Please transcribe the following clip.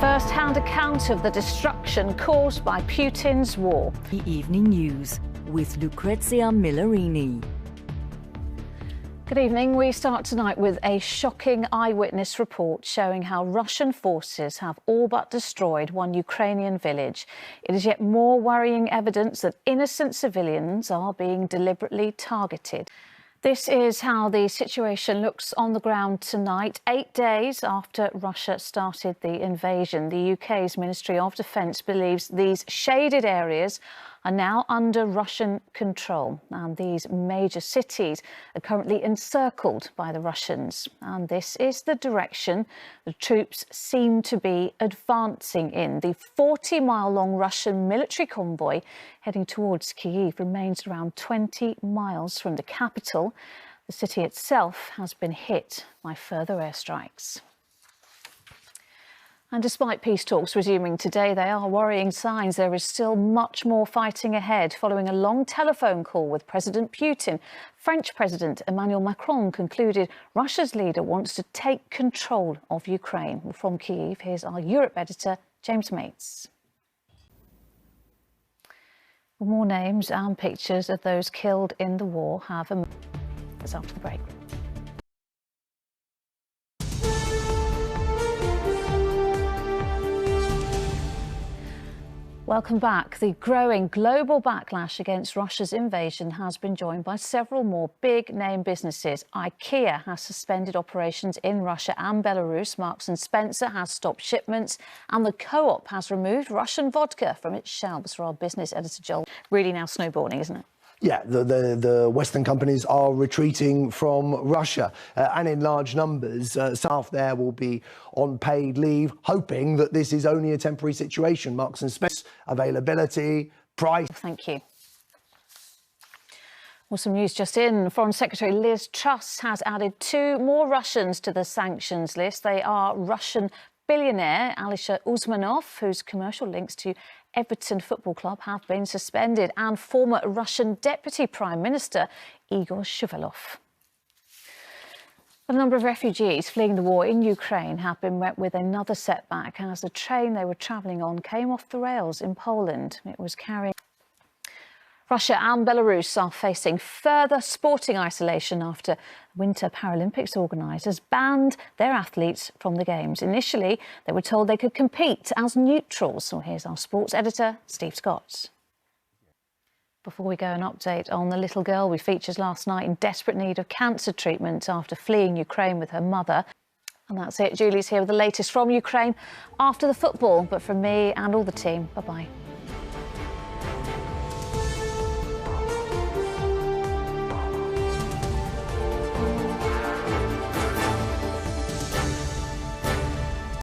first-hand account of the destruction caused by Putin's war. The Evening News with Lucrezia Millarini. Good evening. We start tonight with a shocking eyewitness report showing how Russian forces have all but destroyed one Ukrainian village. It is yet more worrying evidence that innocent civilians are being deliberately targeted. This is how the situation looks on the ground tonight, 8 days after Russia started the invasion. The UK's Ministry of Defence believes these shaded areas are now under Russian control, and these major cities are currently encircled by the Russians. And this is the direction the troops seem to be advancing in. The 40-mile-long Russian military convoy heading towards Kyiv remains around 20 miles from the capital. The city itself has been hit by further airstrikes. And despite peace talks resuming today, there are worrying signs there is still much more fighting ahead. Following a long telephone call with President Putin, French President Emmanuel Macron concluded Russia's leader wants to take control of Ukraine. From Kyiv, here's our Europe editor, James Mates. More names and pictures of those killed in the war have emerged. That's after the break. Welcome back. The growing global backlash against Russia's invasion has been joined by several more big-name businesses. IKEA has suspended operations in Russia and Belarus. Marks & Spencer has stopped shipments, and the Co-op has removed Russian vodka from its shelves. For our business editor, Joel, really now snowballing, isn't it? Yeah, the Western companies are retreating from Russia and in large numbers. Staff there will be on paid leave, hoping that this is only a temporary situation. Marks and Spencer, availability, price. Thank you. Well, some news just in. Foreign Secretary Liz Truss has added 2 more Russians to the sanctions list. They are Russian billionaire Alisher Usmanov, whose commercial links to Everton Football Club have been suspended, and former Russian Deputy Prime Minister Igor Shuvalov. A number of refugees fleeing the war in Ukraine have been met with another setback as the train they were travelling on came off the rails in Poland. It was carrying... Russia and Belarus are facing further sporting isolation after Winter Paralympics organisers banned their athletes from the Games. Initially, they were told they could compete as neutrals. Well, here's our sports editor, Steve Scott. Before we go, an update on the little girl we featured last night in desperate need of cancer treatment after fleeing Ukraine with her mother. And that's it. Julie's here with the latest from Ukraine after the football. But from me and all the team, bye-bye.